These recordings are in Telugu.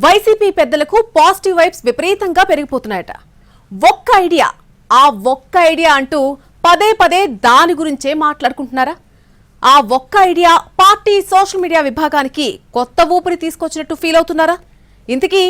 వైసీపీ పెద్దలకు పాజిటివ్ వైబ్స్ విపరీతంగా పెరిగిపోతున్నాయట. ఒక్క ఐడియా అంటూ పదే పదే దాని గురించే మాట్లాడుకుంటున్నారా? ఆ ఒక్క ఐడియా పార్టీ సోషల్ మీడియా విభాగానికి కొత్త ఊపిరి తీసుకొచ్చినట్టు ఫీల్ అవుతున్నారా? ఇంతకీ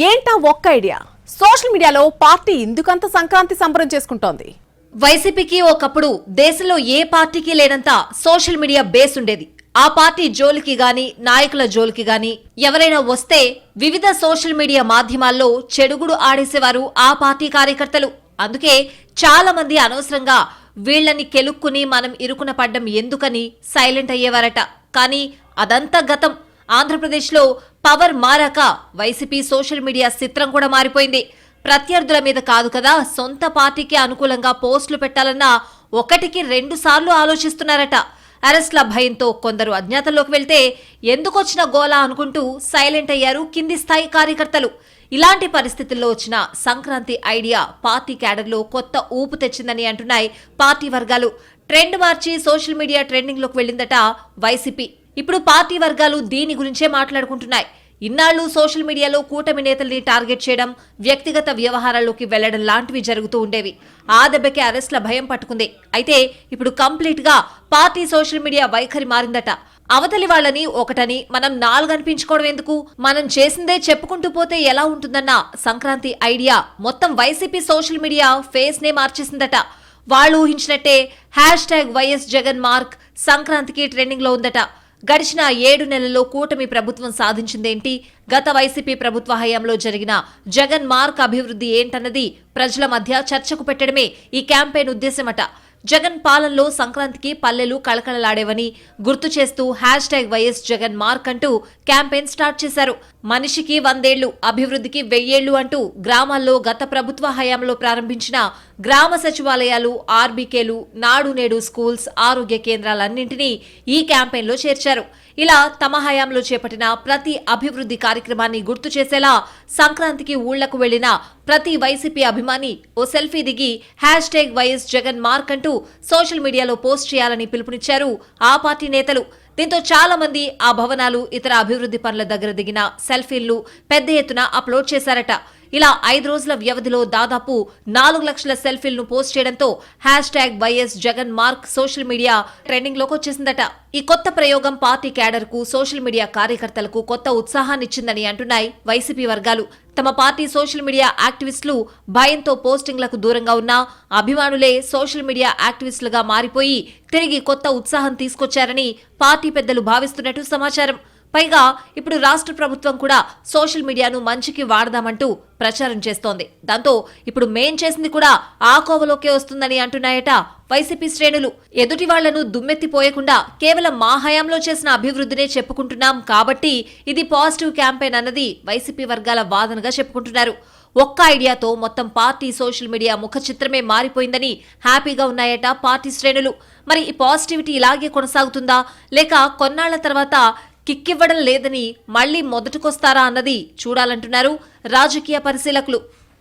ఏంటా ఒక్క ఐడియా? సోషల్ మీడియాలో పార్టీ ఎందుకంత సంక్రాంతి సంబరం చేసుకుంటోంది? వైసీపీకి ఒకప్పుడు దేశంలో ఏ పార్టీకి లేనంత సోషల్ మీడియా బేస్ ఉండేది. ఆ పార్టీ జోలికి గాని నాయకుల జోలికి గాని ఎవరైనా వస్తే వివిధ సోషల్ మీడియా మాధ్యమాల్లో చెడుగుడు ఆడేసేవారు ఆ పార్టీ కార్యకర్తలు. అందుకే చాలా మంది అనవసరంగా వీళ్లని కెలుక్కుని మనం ఇరుకున పడ్డం ఎందుకని సైలెంట్ అయ్యేవారట. కానీ అదంతా గతం. ఆంధ్రప్రదేశ్లో పవర్ మారాక వైసీపీ సోషల్ మీడియా చిత్రం కూడా మారిపోయింది. ప్రత్యర్థుల మీద కాదు కదా, సొంత పార్టీకి అనుకూలంగా పోస్టులు పెట్టాలన్నా ఒకటికి 2 సార్లు ఆలోచిస్తున్నారట. అరెస్ట్ల భయంతో కొందరు అజ్ఞాతంలోకి వెళ్తే ఎందుకొచ్చిన గోలా అనుకుంటూ సైలెంట్ అయ్యారు కింది స్థాయి కార్యకర్తలు. ఇలాంటి పరిస్థితుల్లో వచ్చిన సంక్రాంతి ఐడియా పార్టీ క్యాడర్లో కొత్త ఊపు తెచ్చిందని అంటున్నాయి పార్టీ వర్గాలు. ట్రెండ్ మార్చి సోషల్ మీడియా ట్రెండింగ్ లోకి వెళ్ళిందట వైసీపీ. ఇప్పుడు పార్టీ వర్గాలు దీని గురించే మాట్లాడుకుంటున్నాయి. ఇన్నాళ్లు సోషల్ మీడియాలో కూటమి నేతల్ని టార్గెట్ చేయడం, వ్యక్తిగత వ్యవహారాల్లోకి వెళ్లడం లాంటివి జరుగుతూ ఉండేవి. ఆ దెబ్బకి అరెస్ట్ల భయం పట్టుకుంది. అయితే ఇప్పుడు కంప్లీట్ గా పార్టీ సోషల్ మీడియా వైఖరి మారిందట. అవతలి వాళ్ళని ఒకటని మనం 4 అనిపించుకోవడం ఎందుకు, మనం చేసిందే చెప్పుకుంటూ పోతే ఎలా ఉంటుందన్న సంక్రాంతి ఐడియా మొత్తం వైసీపీ సోషల్ మీడియా ఫేస్ నే మార్చేసిందట. వాళ్ళు ఊహించినట్టే #వైఎస్ జగన్ మార్క్ సంక్రాంతికి ట్రెండింగ్ లో ఉందట. గడిచిన 7 నెలల్లో కూటమి ప్రభుత్వం సాధించిందేంటి, గత వైసీపీ ప్రభుత్వ హయాంలో జరిగిన జగన్ మార్క్ అభివృద్ధి ఏంటన్నది ప్రజల మధ్య చర్చకు పెట్టడమే ఈ క్యాంపెయిన్ ఉద్దేశమట. జగన్ పాలనలో సంక్రాంతికి పల్లెలు కళకళలాడేవని గుర్తు చేస్తూ #వైఎస్ జగన్ మార్క్ అంటూ క్యాంపెయిన్ స్టార్ట్ చేశారు. మనిషికి 100 ఏళ్లు, అభివృద్ధికి 1000 ఏళ్లు అంటూ గ్రామాల్లో గత ప్రభుత్వ హయాంలో ప్రారంభించిన గ్రామ సచివాలయాలు, ఆర్బీకేలు, నాడు నేడు స్కూల్స్, ఆరోగ్య కేంద్రాలన్నింటినీ ఈ క్యాంపెయిన్లో చేర్చారు. ఇలా తమ హయాంలో చేపట్టిన ప్రతి అభివృద్ధి కార్యక్రమాన్ని గుర్తు చేసేలా సంక్రాంతికి ఊళ్లకు వెళ్లిన ప్రతి వైసీపీ అభిమాని ఓ సెల్ఫీ దిగి #వైఎస్ జగన్ మార్క్ అంటూ సోషల్ మీడియాలో పోస్ట్ చేయాలని పిలుపునిచ్చారు ఆ పార్టీ నేతలు. దీంతో చాలా మంది ఆ భవనాలు, ఇతర అభివృద్ధి పనుల దగ్గర దిగిన సెల్ఫీలను పెద్ద ఎత్తున అప్లోడ్ చేశారట. ఇలా 5 రోజుల వ్యవధిలో దాదాపు 4 లక్షల సెల్ఫీలను పోస్ట్ చేయడంతో #YS Jagan mark social media trending లోకి వచ్చేసిందట. ఈ కొత్త ప్రయోగం పార్టీ క్యాడర్ కు, సోషల్ మీడియా కార్యకర్తలకు కొత్త ఉత్సాహాన్నిచ్చిందని అంటున్నాయి వైసీపీ వర్గాలు. తమ పార్టీ సోషల్ మీడియా యాక్టివిస్టులు భయంతో పోస్టింగ్లకు దూరంగా ఉన్న అభిమానులే సోషల్ మీడియా యాక్టివిస్టులుగా మారిపోయి తిరిగి కొత్త ఉత్సాహం తీసుకొచ్చారని పార్టీ పెద్దలు భావిస్తున్నట్టు సమాచారం. పైగా ఇప్పుడు రాష్ట్ర ప్రభుత్వం కూడా సోషల్ మీడియాను మంచికి వాడదామంటూ ప్రచారం చేస్తోంది. దాంతో ఇప్పుడు మేం చేసింది కూడా ఆ కోవలోకే వస్తుందని అంటున్నాయట వైసీపీ శ్రేణులు. ఎదుటి వాళ్లను దుమ్మెత్తిపోయకుండా కేవలం మా హయాంలో చేసిన అభివృద్ధినే చెప్పుకుంటున్నాం కాబట్టి ఇది పాజిటివ్ క్యాంపెయిన్ అన్నది వైసీపీ వర్గాల వాదనగా చెప్పుకుంటున్నారు. ఒక్క ఐడియాతో మొత్తం పార్టీ సోషల్ మీడియా ముఖ చిత్రమే మారిపోయిందని హ్యాపీగా ఉన్నాయట పార్టీ శ్రేణులు. మరి ఈ పాజిటివిటీ ఇలాగే కొనసాగుతుందా, లేక కొన్నాళ్ల తర్వాత కిక్కివ్వడం లేదని మళ్లీ మొదటికొస్తారా అన్నది చూడాలంటున్నారు రాజకీయ పరిశీలకులు.